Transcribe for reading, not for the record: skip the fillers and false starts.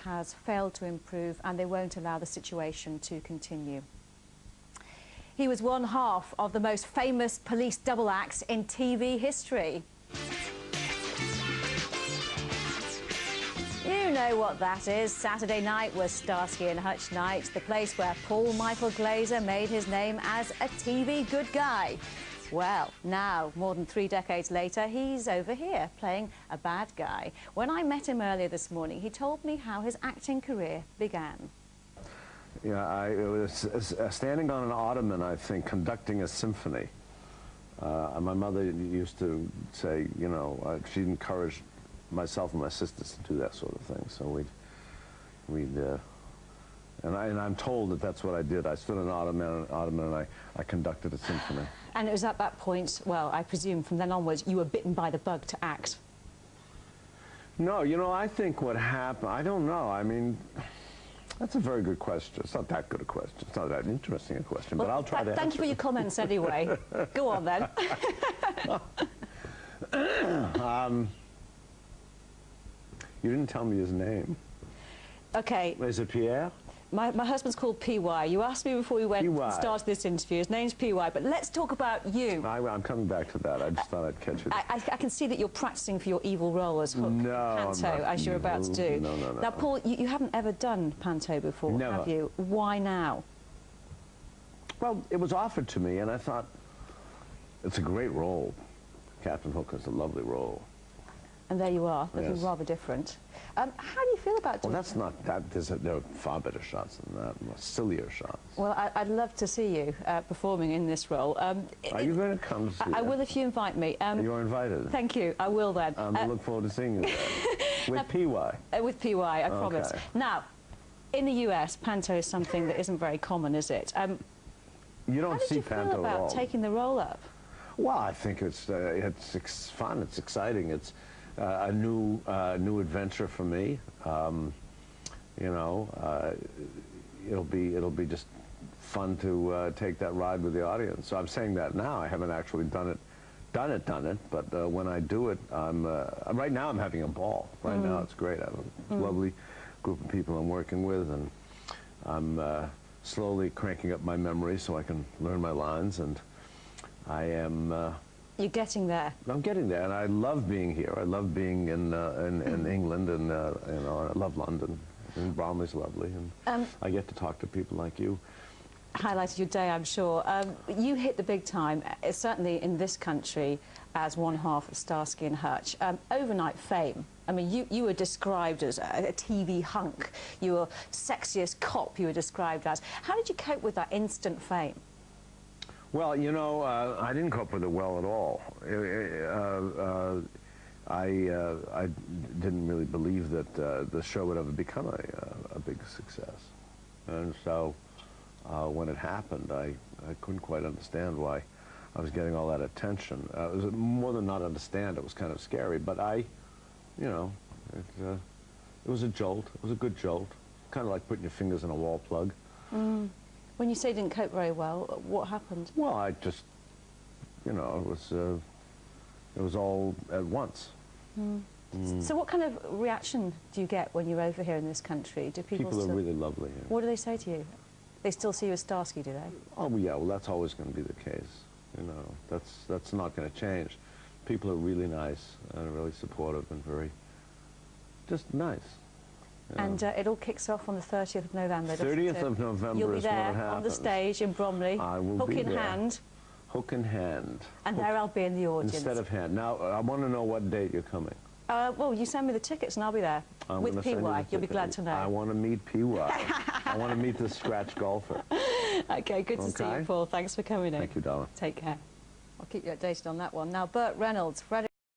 has failed to improve and they won't allow the situation to continue. He was one half of the most famous police double acts in TV history. You know what that is. Saturday night was Starsky and Hutch night, the place where Paul Michael Glaser made his name as a TV good guy. Well, now, more than 3 decades later, he's over here playing a bad guy. When I met him earlier this morning, he told me how his acting career began. Yeah, I was standing on an ottoman, I think, conducting a symphony. My mother used to say, you know, she'd encourage myself and my sisters to do that sort of thing. So and I'm told that that's what I did. I stood on an ottoman and I conducted a symphony. And it was at that point, well, I presume from then onwards, you were bitten by the bug to act. No, you know, I think what happened, I don't know. I mean, that's a very good question. It's not that good a question. It's not that interesting a question, well, but I'll try to answer. Thank you for your comments anyway. Go on then. You didn't tell me his name. Okay. Is it Pierre? My husband's called P.Y. You asked me before we started this interview. His name's P.Y. But let's talk about you. I'm coming back to that. I just thought I'd catch it. I can see that you're practicing for your evil role as Hook Panto, as you're about to do. No. Now, Paul, you haven't ever done Panto before, Never. have you? Why now? Well, it was offered to me, and I thought, it's a great role. Captain Hook is a lovely role. And there you are, looking Yes. rather different. How do you feel about doing... Well, that's not that. There are far better shots than that, more sillier shots. Well, I'd love to see you performing in this role. Are you going to come to see I will if you invite me. You're invited. Thank you, I will then. I look forward to seeing you there. With P.Y. With P.Y., I promise. Okay. Now, in the US, Panto is something that isn't very common, is it? You don't see Panto at all. How did you feel about taking the role up? Well, I think it's fun, it's exciting, it's a new adventure for me. You know, it'll be just fun to take that ride with the audience. So I'm saying that now. I haven't actually done it. But when I do it, right now I'm having a ball. Right now it's great. I have a lovely group of people I'm working with, and I'm slowly cranking up my memory so I can learn my lines. And I am. You're getting there. I'm getting there, and I love being here. I love being in England, and you know, I love London. And Bromley's lovely, and I get to talk to people like you. Highlighted your day, I'm sure. You hit the big time, certainly in this country, as one half of Starsky and Hutch. Overnight fame. I mean, you were described as a TV hunk. You were sexiest cop, you were described as. How did you cope with that instant fame? Well, you know, I didn't cope with it well at all. I didn't really believe that the show would ever become a big success. And so when it happened, I couldn't quite understand why I was getting all that attention. It was more than not understand, it was kind of scary. But you know, it was a jolt. It was a good jolt. Kind of like putting your fingers in a wall plug. When you say you didn't cope very well, what happened? Well, I just, you know, it was all at once. So what kind of reaction do you get when you're over here in this country? Do people are really lovely here. What do they say to you? They still see you as Starsky, do they? Oh, yeah, well, that's always going to be the case. You know, that's not going to change. People are really nice and really supportive and very, just nice. Yeah. And it all kicks off on the 30th of November. 30th of November is when it happens. You'll be there on the stage in Bromley, hook in hand. Hook in hand. And there I'll be in the audience. Instead of hand. Now, I want to know what date you're coming. Well, you send me the tickets and I'll be there. With P.Y., you'll be glad to know. I want to meet P.Y. I want to meet the scratch golfer. Okay, good to see you, Paul. Thanks for coming in. Thank you, darling. Take care. I'll keep you updated on that one. Now, Burt Reynolds.